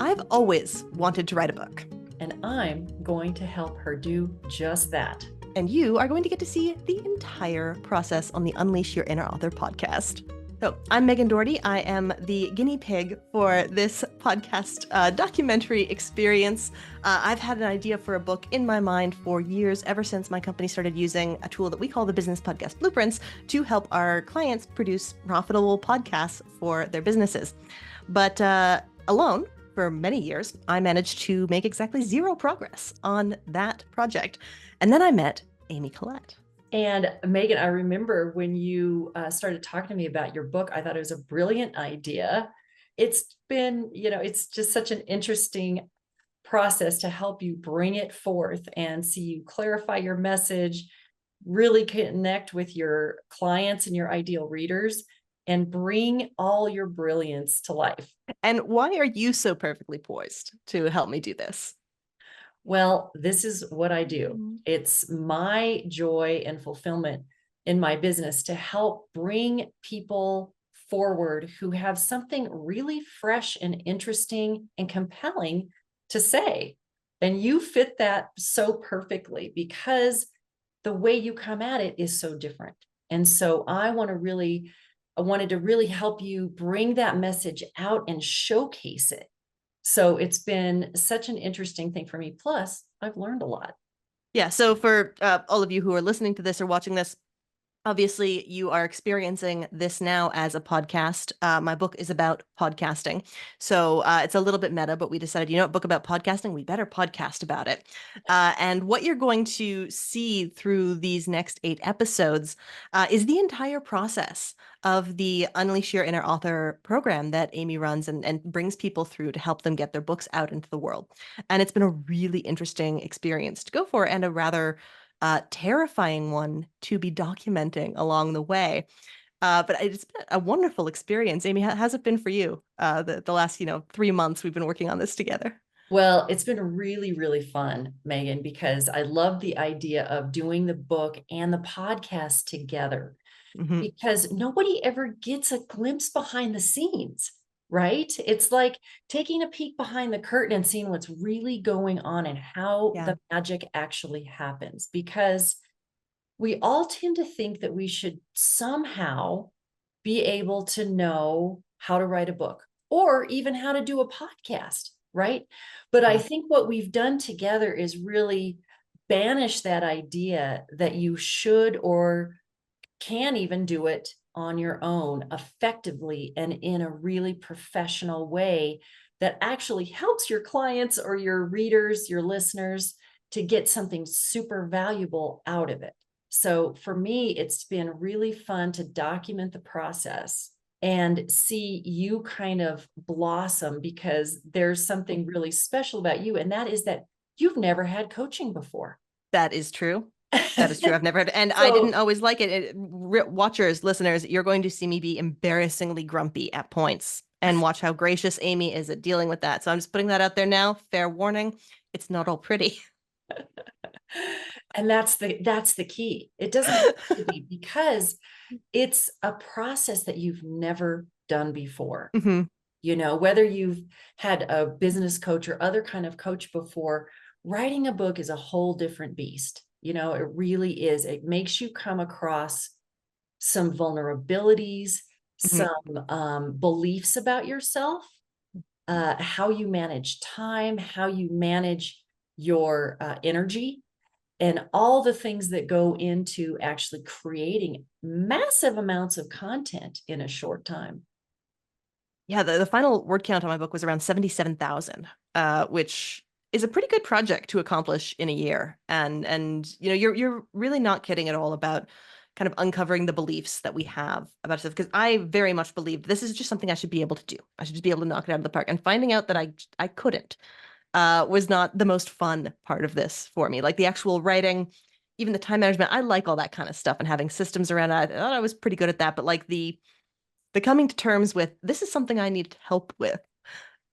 I've always wanted to write a book. And I'm going to help her do just that. And you are going to get to see the entire process on the Unleash Your Inner Author podcast. So I'm Megan Doherty. I am the guinea pig for this podcast documentary experience. I've had an idea for a book in my mind for years, ever since my company started using a tool that we call the Business Podcast Blueprints to help our clients produce profitable podcasts for their businesses. But alone, for many years, I managed to make exactly zero progress on that project. And then I met Amy Collette. And Megan, I remember when you started talking to me about your book, I thought it was a brilliant idea. It's been, it's just such an interesting process to help you bring it forth and see you clarify your message, really connect with your clients and your ideal readers, and bring all your brilliance to life. And why are you so perfectly poised to help me do this? Well, this is what I do. It's my joy and fulfillment in my business to help bring people forward who have something really fresh and interesting and compelling to say. And you fit that so perfectly because the way you come at it is so different. And so I wanted to really help you bring that message out and showcase it. So it's been such an interesting thing for me. Plus, I've learned a lot. Yeah. So for all of you who are listening to this or watching this, obviously, you are experiencing this now as a podcast. My book is about podcasting. So it's a little bit meta, but we decided, a book about podcasting, we better podcast about it. And what you're going to see through these next 8 episodes is the entire process of the Unleash Your Inner Author program that Amy runs and brings people through to help them get their books out into the world. And it's been a really interesting experience to go for, and a rather terrifying one to be documenting along the way. But it's been a wonderful experience. Amy, how has it been for you the last 3 months we've been working on this together? Well, it's been really, really fun, Megan, because I love the idea of doing the book and the podcast together, because nobody ever gets a glimpse behind the scenes, right? It's like taking a peek behind the curtain and seeing what's really going on and how the magic actually happens, because we all tend to think that we should somehow be able to know how to write a book or even how to do a podcast, right? But I think what we've done together is really banish that idea that you should or can even do it on your own effectively and in a really professional way that actually helps your clients or your readers, your listeners, to get something super valuable out of it. So for me, it's been really fun to document the process and see you kind of blossom, because there's something really special about you. And that is that you've never had coaching before. That is true. That is true. I've never heard, and I didn't always like it. Watchers, listeners, you're going to see me be embarrassingly grumpy at points, and watch how gracious Amy is at dealing with that. So I'm just putting that out there now. Fair warning, it's not all pretty. And that's the key. It doesn't have to be, because it's a process that you've never done before. Whether you've had a business coach or other kind of coach before, writing a book is a whole different beast. It really is. It makes you come across some vulnerabilities, some beliefs about yourself, how you manage time, how you manage your energy, and all the things that go into actually creating massive amounts of content in a short time. Yeah, the final word count on my book was around 77,000, which is a pretty good project to accomplish in a year. And you're really not kidding at all about kind of uncovering the beliefs that we have about stuff, because I very much believed this is just something I should be able to do. I should just be able to knock it out of the park. And finding out that I couldn't was not the most fun part of this for me. Like the actual writing, even the time management, I like all that kind of stuff, and having systems around it. I thought I was pretty good at that. But like the coming to terms with this is something I need help with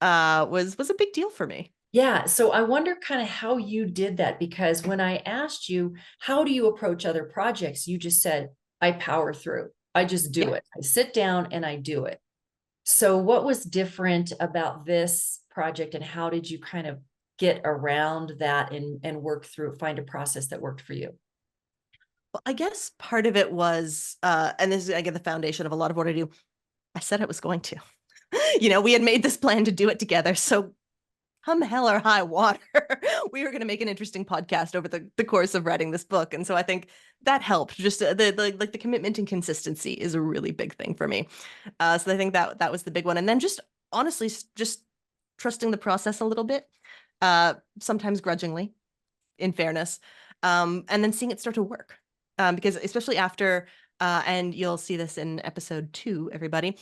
was a big deal for me. Yeah. So I wonder kind of how you did that, because when I asked you, how do you approach other projects? You just said, I power through. I just do it. I sit down and I do it. So what was different about this project, and how did you kind of get around that and work through, find a process that worked for you? Well, I guess part of it was, and this is, again, the foundation of a lot of what I do. I said I was going to. We had made this plan to do it together. So come hell or high water, we were going to make an interesting podcast over the course of writing this book. And so I think that helped. Just the commitment and consistency is a really big thing for me. So I think that was the big one. And then just honestly, just trusting the process a little bit, sometimes grudgingly, in fairness, and then seeing it start to work. Because especially after, and you'll see this in episode 2, everybody,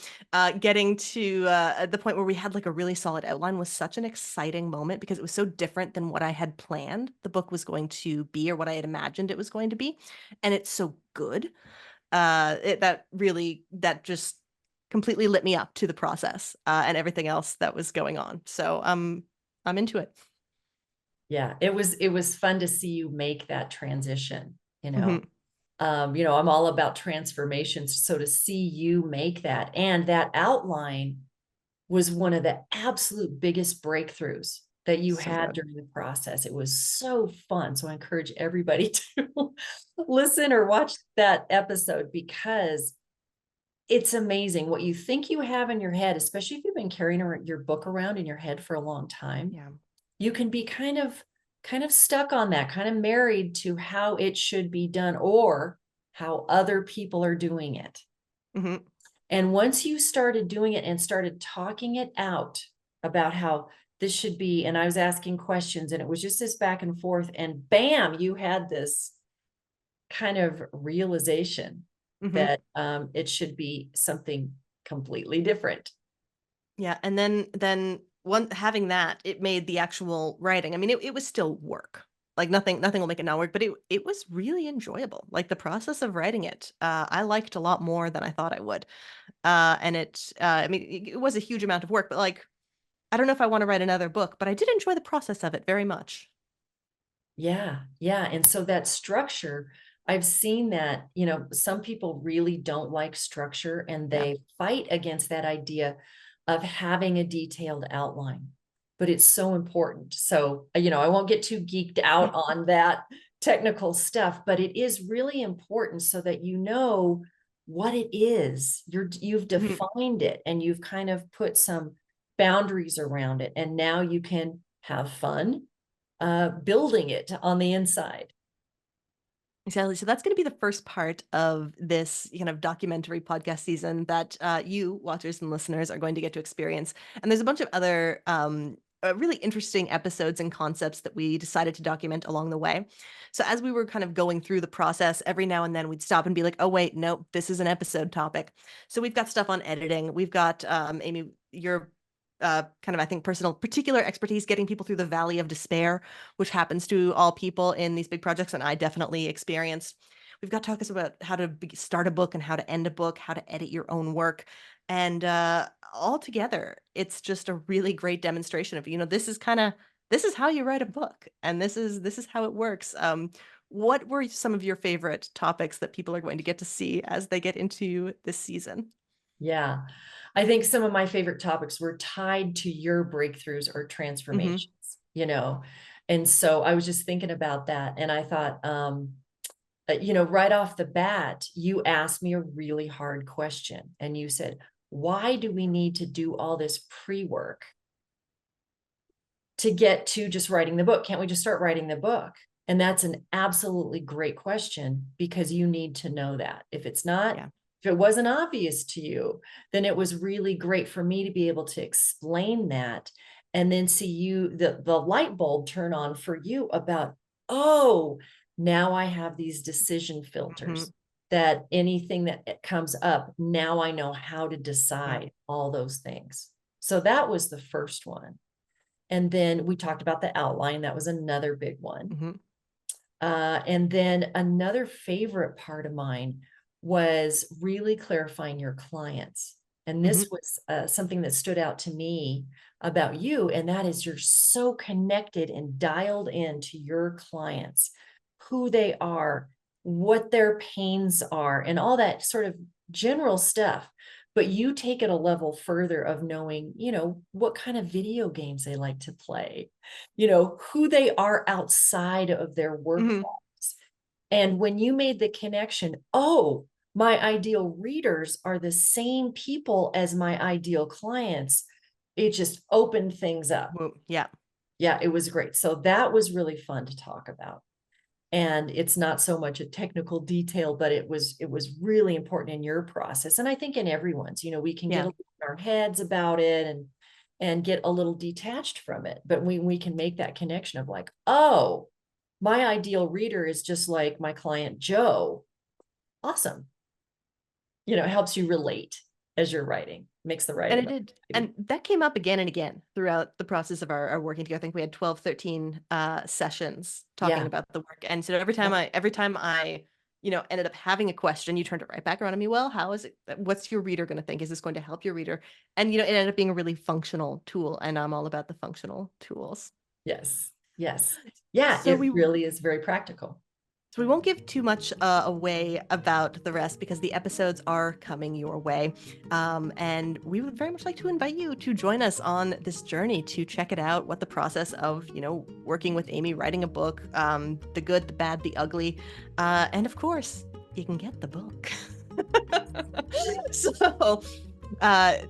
getting to the point where we had like a really solid outline was such an exciting moment because it was so different than what I had planned the book was going to be or what I had imagined it was going to be. And it's so good. That just completely lit me up to the process and everything else that was going on. So I'm into it. Yeah, it was fun to see you make that transition, Mhm. I'm all about transformations. So to see you make that, and that outline was one of the absolute biggest breakthroughs that you So had good. during the process. It was so fun. So I encourage everybody to listen or watch that episode, because it's amazing what you think you have in your head, especially if you've been carrying your book around in your head for a long time. Yeah. You can be kind of stuck on that, kind of married to how it should be done or how other people are doing it. Hmm. And once you started doing it and started talking it out about how this should be, and I was asking questions, and it was just this back and forth, and bam, you had this kind of realization Hmm. that it should be something completely different. Yeah. And then one having that, it made the actual writing. I mean, it was still work. Like nothing will make it not work, but it was really enjoyable. Like the process of writing it, I liked a lot more than I thought I would. And I mean, it was a huge amount of work, but like, I don't know if I want to write another book, but I did enjoy the process of it very much. Yeah, yeah. And so that structure, I've seen that, some people really don't like structure, and Yeah. they fight against that idea of having a detailed outline. But it's so important. So, I won't get too geeked out on that technical stuff, but it is really important so that you know what it is. You've Mhm. defined it, and you've kind of put some boundaries around it. And now you can have fun building it on the inside. Exactly. So that's going to be the first part of this kind of documentary podcast season that you, watchers and listeners, are going to get to experience. And there's a bunch of other really interesting episodes and concepts that we decided to document along the way. So as we were kind of going through the process, every now and then we'd stop and be like, oh, wait, no, this is an episode topic. So we've got stuff on editing. We've got, Amy, your kind of, I think, particular expertise getting people through the valley of despair, which happens to all people in these big projects, and I definitely experienced. We've got talks about how to start a book and how to end a book, how to edit your own work, and all together, it's just a really great demonstration of this is how you write a book, and this is how it works. What were some of your favorite topics that people are going to get to see as they get into this season? Yeah. I think some of my favorite topics were tied to your breakthroughs or Hmm. transformations, you know. And so I was just thinking about that, and I thought, right off the bat, you asked me a really hard question, and you said, why do we need to do all this pre-work to get to just writing the book? Can't we just start writing the book? And that's an absolutely great question, because you need to know that. Yeah. If it wasn't obvious to you, then it was really great for me to be able to explain that, and then see the light bulb turn on for you about, oh, now I have these decision Hmm. filters, that anything that comes up, now I know how to Yeah. decide all those things. So that was the first one. And then we talked about the outline. That was another big one. Hmm. And then another favorite part of mine was really clarifying your clients. And Hmm. this was something that stood out to me about you. And that is, you're so connected and dialed into your clients, who they are, what their pains are, and all that sort of general stuff. but you take it a level further of knowing, what kind of video games they like to play, who they are outside of their work lives. And when you made the connection, oh, my ideal readers are the same people as my ideal clients, it just opened things up. Yeah. Yeah, it was great. So that was really fun to talk about. And it's not so much a technical detail, but it was really important in your process. And I think in everyone's, we can get a little in our heads about it and get a little detached from it. But we can make that connection of like, oh, my ideal reader is just like my client Joe. Awesome. It helps you relate as you're writing, makes the writing. And it did. And that came up again and again throughout the process of our working together. I think we had 12, 13 sessions talking about the work. And so every time I ended up having a question, you turned it right back around to me. Well, how is it? What's your reader going to think? Is this going to help your reader? And, it ended up being a really functional tool. And I'm all about the functional tools. Yes. Yes. Yeah. So it really is very practical. So we won't give too much away about the rest because the episodes are coming your way. And we would very much like to invite you to join us on this journey to check it out, what the process of, working with Amy, writing a book, the good, the bad, the ugly. And of course, you can get the book. So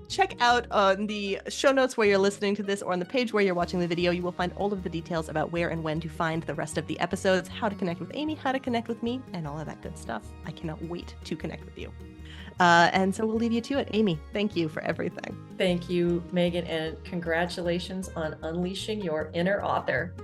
check out on the show notes where you're listening to this or on the page where you're watching the video. You will find all of the details about where and when to find the rest of the episodes, how to connect with Amy, how to connect with me, and all of that good stuff. I cannot wait to connect with you. And so we'll leave you to it. Amy, thank you for everything. Thank you, Megan, and congratulations on unleashing your inner author.